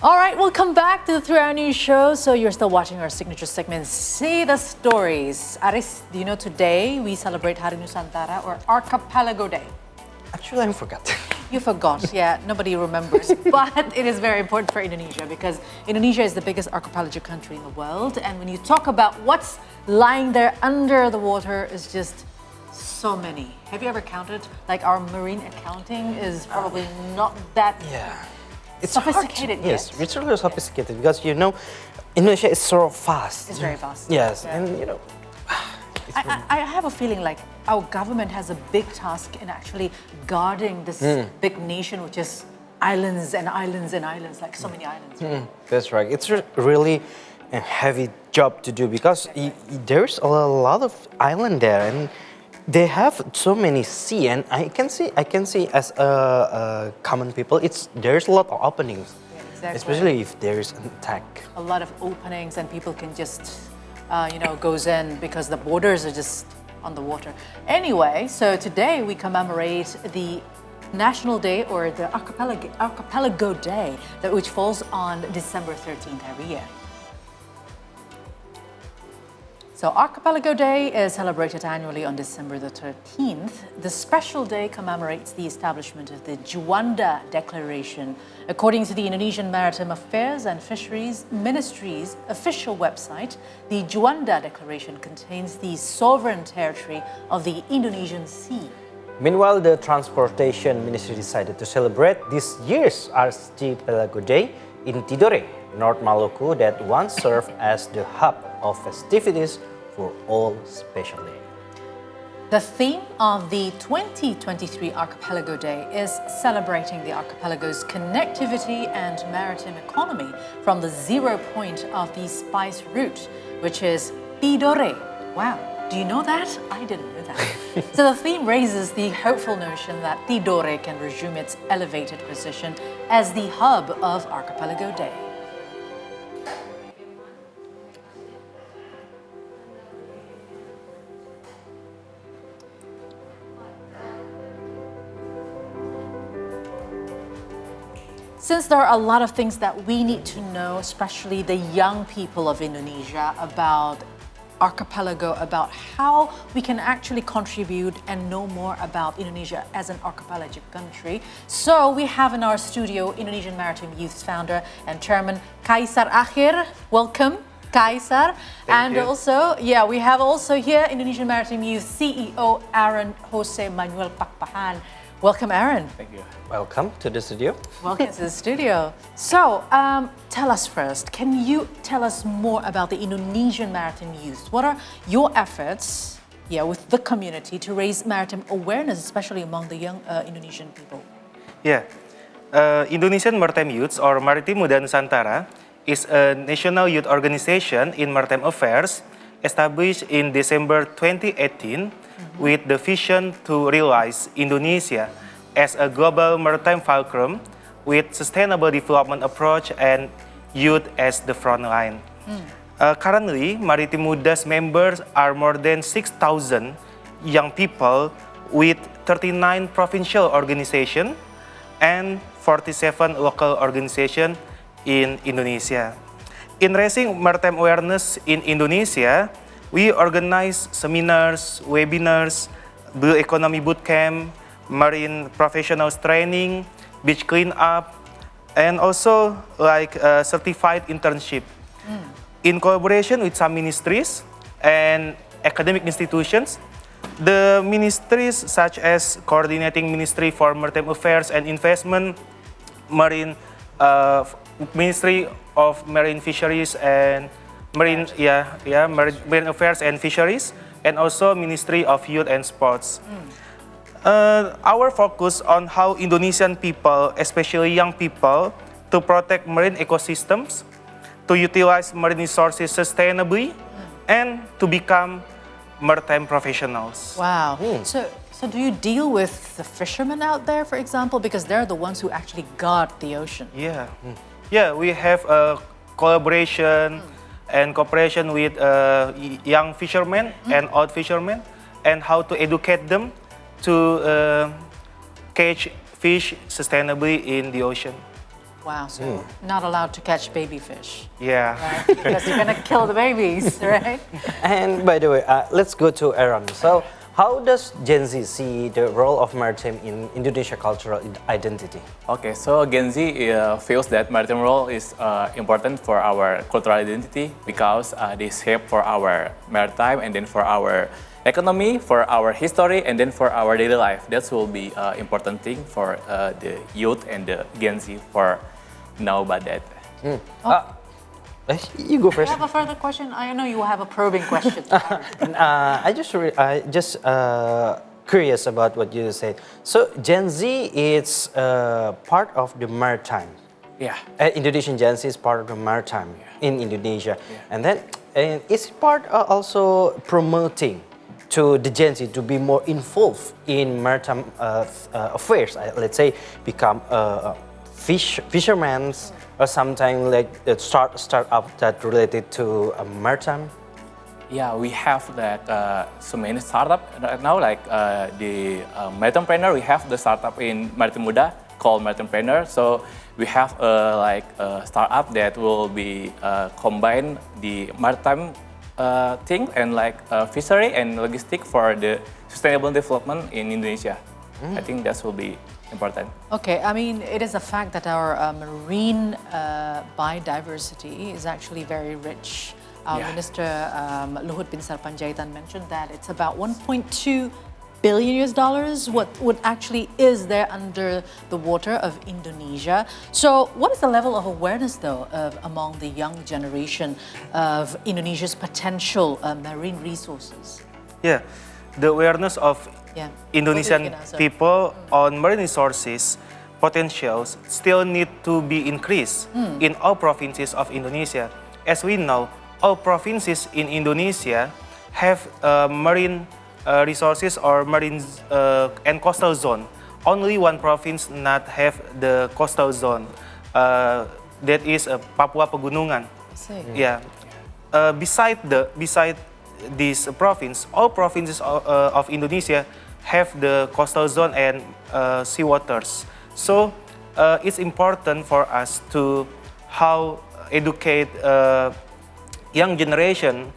All right, welcome back to the 3 Hour News Show. So you're still watching our signature segment, See the Stories. Aris, do you know today we celebrate Hari Nusantara or Archipelago Day? Actually, I forgot. You forgot, yeah, nobody remembers. But it is very important for Indonesia because Indonesia is the biggest archipelago country in the world. And when you talk about what's lying there under the water, is just so many. Have you ever counted? Like our marine accounting is probably not that It's sophisticated yet. Yes, it's really sophisticated because Indonesia is so fast. It's very fast. Yes, Yeah. and I have a feeling like our government has a big task in actually guarding this big nation, which is islands and islands and islands, like so many islands. that's right. It's really a heavy job to do because there's a lot of island there, and they have so many sea. And I can see as a common people, there's a lot of openings, Exactly. especially if there's an attack. A lot of openings and people can just, goes in because the borders are just on the water. Anyway, so today we commemorate the National Day or the Archipelago Day, which falls on December 13th every year. So Archipelago Day is celebrated annually on December the 13th. The special day commemorates the establishment of the Juanda Declaration. According to the Indonesian Maritime Affairs and Fisheries Ministry's official website, the Juanda Declaration contains the sovereign territory of the Indonesian Sea. Meanwhile, the Transportation Ministry decided to celebrate this year's Archipelago Day in Tidore, North Maluku, that once served as the hub of festivities for all special day. The theme of the 2023 Archipelago Day is celebrating the archipelago's connectivity and maritime economy from the 0 point of the spice route, which is Tidore. Wow, do you know that? I didn't know that. So the theme raises the hopeful notion that Tidore can resume its elevated position as the hub of Archipelago Day. Since there are a lot of things that we need to know, especially the young people of Indonesia, about archipelago, about how we can actually contribute and know more about Indonesia as an archipelagic country. So we have in our studio Indonesian Maritime Youth's founder and chairman, Kaisar Akhir. Welcome, Kaisar. Thank you. Also, we have also here Indonesian Maritime Youth CEO Aren Jose Manuel Pakpahan. Welcome, Aren. Thank you. Welcome to the studio. Welcome to the studio. So, tell us first, can you tell us more about the Indonesian Maritime Youth? What are your efforts with the community to raise maritime awareness, especially among the young Indonesian people? Indonesian Maritime Youth, or Maritim Muda Nusantara, is a national youth organization in maritime affairs established in December 2018 with the vision to realize Indonesia as a global maritime fulcrum with sustainable development approach and youth as the front line. Currently, Maritim Muda's members are more than 6,000 young people with 39 provincial organizations and 47 local organizations in Indonesia. In raising maritime awareness in Indonesia, we organize seminars, webinars, Blue Economy Bootcamp, marine professionals training, beach cleanup, and also certified internship. In collaboration with some ministries and academic institutions, the ministries such as Coordinating Ministry for Maritime Affairs and Investment, Ministry of Marine Fisheries and Marine Affairs and Fisheries, and also Ministry of Youth and Sports. Our focus on how Indonesian people, especially young people, to protect marine ecosystems, to utilize marine resources sustainably, and to become maritime professionals. Wow. So do you deal with the fishermen out there, for example, because they're the ones who actually guard the ocean? We have a collaboration and cooperation with young fishermen and old fishermen, and how to educate them to catch fish sustainably in the ocean. Wow, so not allowed to catch baby fish, Yeah. right? Because you're gonna kill the babies, right? And by the way, let's go to Aaron. So, how does Gen Z see the role of maritime in Indonesia cultural identity? Okay, so Gen Z feels that maritime role is important for our cultural identity because they shape for our maritime and then for our economy, for our history, and then for our daily life. That will be important thing for the youth and the Gen Z for know about that. You go Do first. you have a further question? I know you have a probing question. I just curious about what you said. So Gen Z is part of the maritime. Yeah. Indonesian Gen Z is part of the maritime in Indonesia, and then is part also promoting to the Gen Z to be more involved in maritime affairs. Let's say become fishermen or something like start up that related to maritime. Yeah, we have that so many startup right now, like the Maritimepreneur. We have the startup in Maritim Muda called Maritimepreneur. So we have like a startup that will be combine the maritime thing and like fishery and logistic for the sustainable development in Indonesia. I think that will be important. Okay, I mean, it is a fact that our marine biodiversity is actually very rich. Our Minister Luhut bin Sarpanjaitan mentioned that it's about 1.2 billion US dollars what actually is there under the water of Indonesia. So what is the level of awareness though among the young generation of Indonesia's potential marine resources? Yeah, the awareness of Yeah. Indonesian people on marine resources potentials still need to be increased in all provinces of Indonesia. As we know, all provinces in Indonesia have marine resources or marine and coastal zone. Only one province not have the coastal zone. That is Papua Pegunungan. I see. Yeah. Beside this province, all provinces of Indonesia have the coastal zone and sea waters. So it's important for us to how educate young generation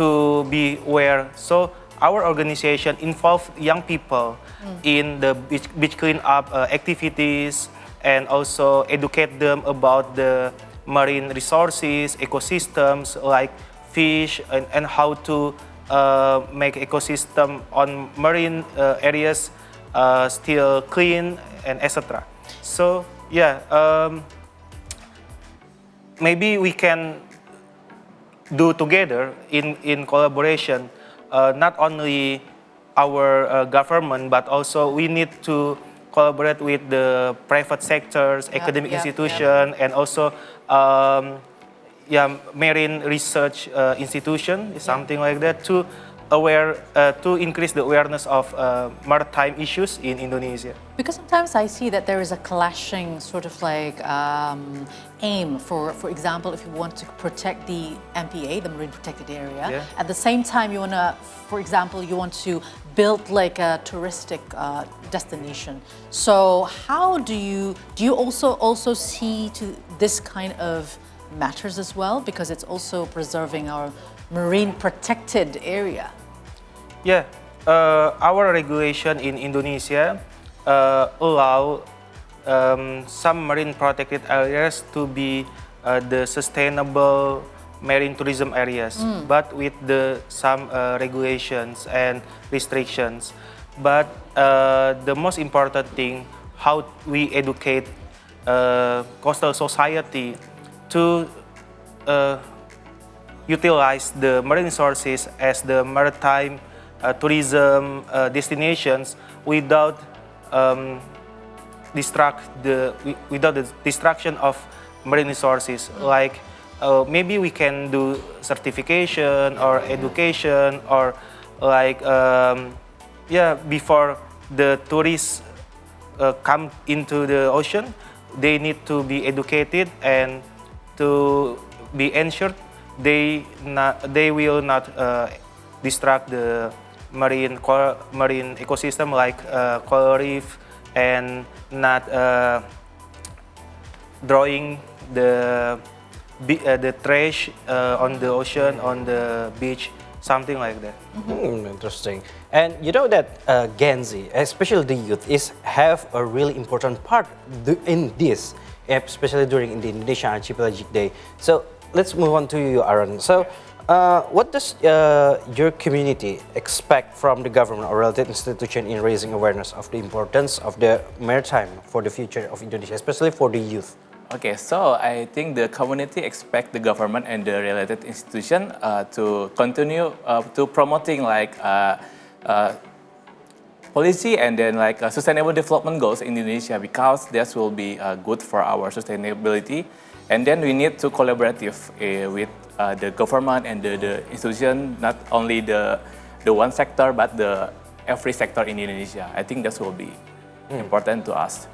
to be aware. So our organization involve young people in the beach cleanup activities and also educate them about the marine resources, ecosystems like fish and how to make ecosystem on marine areas still clean and etc. So yeah, maybe we can do together in collaboration, not only our government but also we need to collaborate with the private sectors, academic institution, and also marine research institution, something like that, to increase the awareness of maritime issues in Indonesia. Because sometimes I see that there is a clashing sort of like aim. For example, if you want to protect the MPA, the Marine Protected Area, at the same time you want to, for example, you want to build like a touristic destination. So how do you also see to this kind of matters as well, because it's also preserving our marine protected area? Yeah, our regulation in Indonesia allow some marine protected areas to be the sustainable marine tourism areas, but with some regulations and restrictions. But the most important thing, how we educate coastal society to utilize the marine resources as the maritime tourism destinations without without the destruction of marine resources. Like maybe we can do certification or education, or like before the tourists come into the ocean, they need to be educated and to be ensured they will not destruct the marine ecosystem like coral reef, and not drawing the trash on the ocean, on the beach, something like that. Interesting. And you know that Gen Z, especially the youth, have a really important part in this, especially during the Indonesian Archipelagic Day. So let's move on to you, Aren. So what does your community expect from the government or related institution in raising awareness of the importance of the maritime for the future of Indonesia, especially for the youth? Okay, so I think the community expect the government and the related institution to continue to promoting like policy and then like sustainable development goals in Indonesia, because that will be good for our sustainability. And then we need to collaborative with the government and the institution, not only the one sector but the every sector in Indonesia. I think that will be important to us.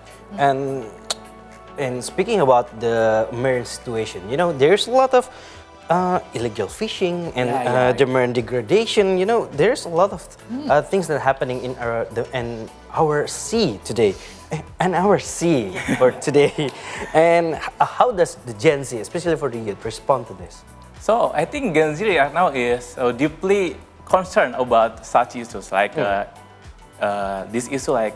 And speaking about the marine situation, you know, there's a lot of illegal fishing and the marine degradation. You know, there's a lot of things that are happening in our sea today, and our sea for today. And how does the Gen Z, especially for the youth, respond to this? So I think Gen Z right now is deeply concerned about such issues like this issue like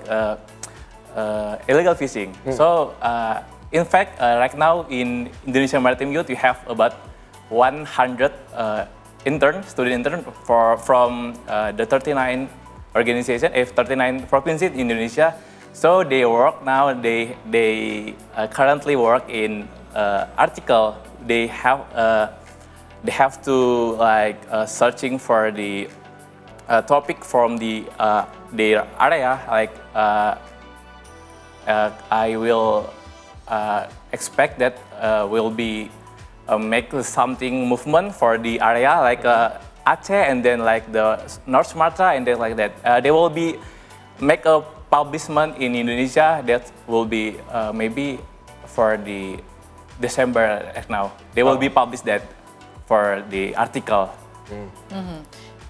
illegal fishing. So in fact, right now in Indonesian Maritime Youth, we have about 100 student interns from the 39 organization, 39 provinces in Indonesia. So they work now. They currently work in article. They have to like searching for the topic from their area. Like I will expect that will be make something movement for the area like Aceh and then like the North Sumatra and then like that. They will be make a publishment in Indonesia that will be maybe for the December now. They will be published that for the article.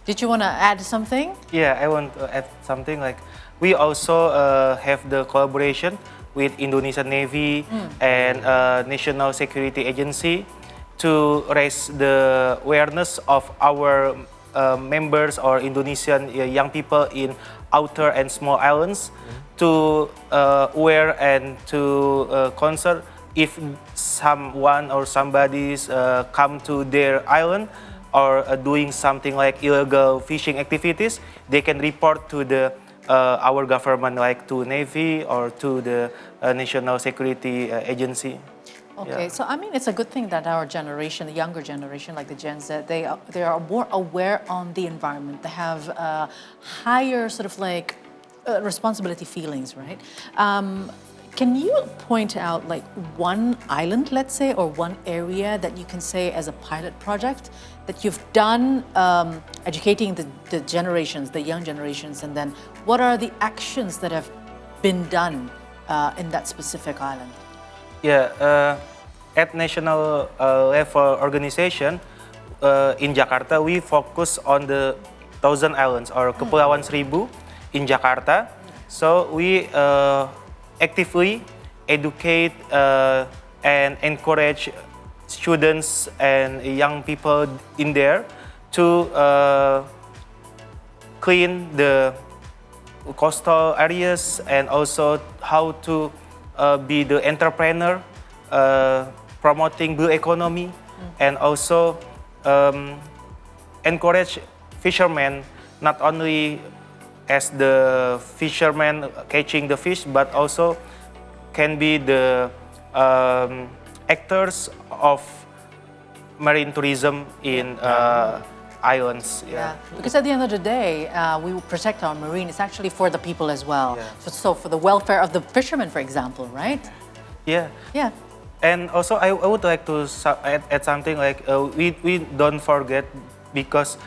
Did you want to add something? Yeah, I want to add something like we also have the collaboration with Indonesian Navy and National Security Agency to raise the awareness of our members or Indonesian young people in outer and small islands to aware and to concern if someone or somebody's come to their island or doing something like illegal fishing activities, they can report to the our government, like to Navy or to the National Security Agency. Okay, so I mean, it's a good thing that our generation, the younger generation, like the Gen Z, they are more aware on the environment. They have higher sort of like responsibility feelings, right? Can you point out like one island, let's say, or one area that you can say as a pilot project that you've done educating the generations, the young generations, and then what are the actions that have been done in that specific island? Yeah, at national level organization in Jakarta, we focus on the Thousand Islands or Kepulauan Seribu in Jakarta. So we actively educate and encourage students and young people in there to clean the coastal areas and also how to be the entrepreneur, promoting blue economy, and also encourage fishermen not only as the fishermen catching the fish, but also can be the actors of marine tourism in islands. Yeah, because at the end of the day, we will protect our marine. It's actually for the people as well. Yeah. So for the welfare of the fishermen, for example, right? Yeah. Yeah. And also, I would like to add something like we don't forget because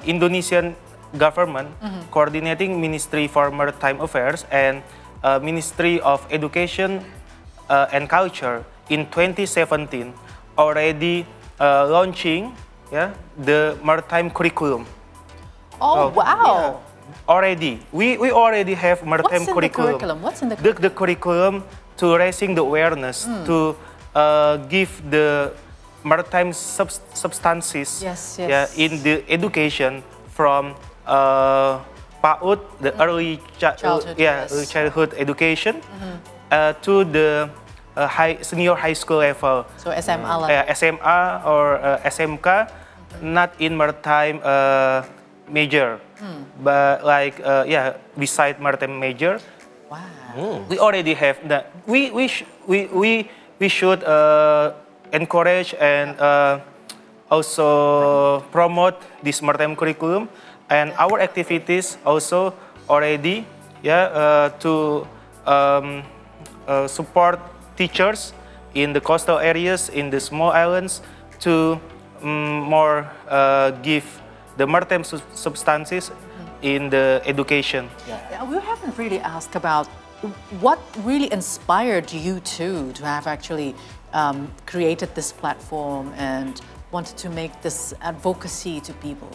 Indonesian government coordinating Ministry for Maritime Affairs and Ministry of Education and Culture in 2017 already launching the maritime curriculum. Oh, wow. Yeah, already. We already have maritime What's in the curriculum? What's in the curriculum? The curriculum to raising the awareness to give the maritime substances Yes, yeah, yes. in the education from PAUD, the early Childhood, yes. early childhood education, to the senior high school level. So SMA level. SMA or SMK, not in maritime major, but like beside maritime major. Wow. We already have that. We should encourage and also promote this maritime curriculum and our activities also already to support teachers in the coastal areas, in the small islands, to more give the maritime substances in the education. Yeah, we haven't really asked about what really inspired you two to have actually created this platform and wanted to make this advocacy to people.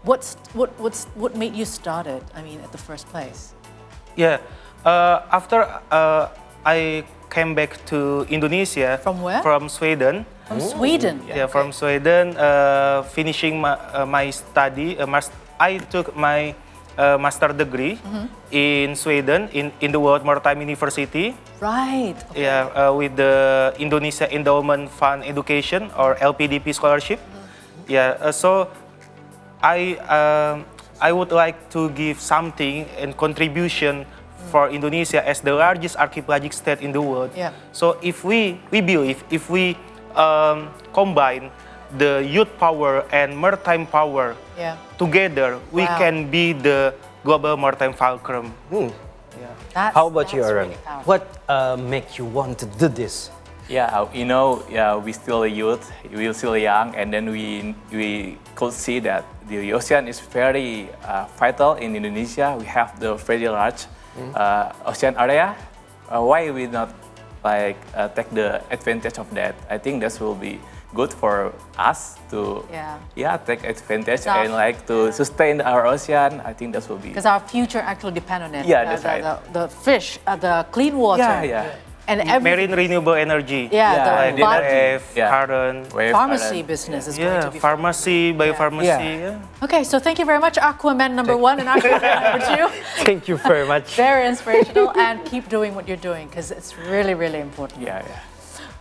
What made you start it? I mean, at the first place. Yeah, after I came back to Indonesia. From where? From Sweden. From Sweden. Yeah, from Sweden. Finishing my study, I took my master degree in Sweden in the World Maritime University. Right. Okay. Yeah, with the Indonesia Endowment Fund Education or LPDP scholarship. Yeah, so I would like to give something and contribution for Indonesia as the largest archipelagic state in the world. Yeah. So if we believe, if we combine the youth power and maritime power together, we Wow. can be the global maritime fulcrum. How about you, that's Aren? really powerful. What makes you want to do this? Yeah, we still a youth, we're still young, and then we could see that the ocean is very vital in Indonesia. We have the very large ocean area. Why we not take the advantage of that? I think this will be good for us to take advantage So- and to sustain our ocean. I think this will be Because our future actually depend on it. Yeah, that's right. The fish, the clean water. yeah. And every Marine renewable energy. Yeah, Yeah, the Like bio- wave, Yeah. current. wave pharmacy current. business is going Yeah, to be. pharmacy, biopharmacy. Yeah. Yeah. Okay, so thank you very much, Aquaman number 1 and Aquaman number 2. Thank you very much. Very inspirational, and keep doing what you're doing because it's really, really important. Yeah.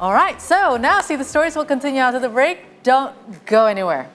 All right, so now see the stories will continue after the break. Don't go anywhere.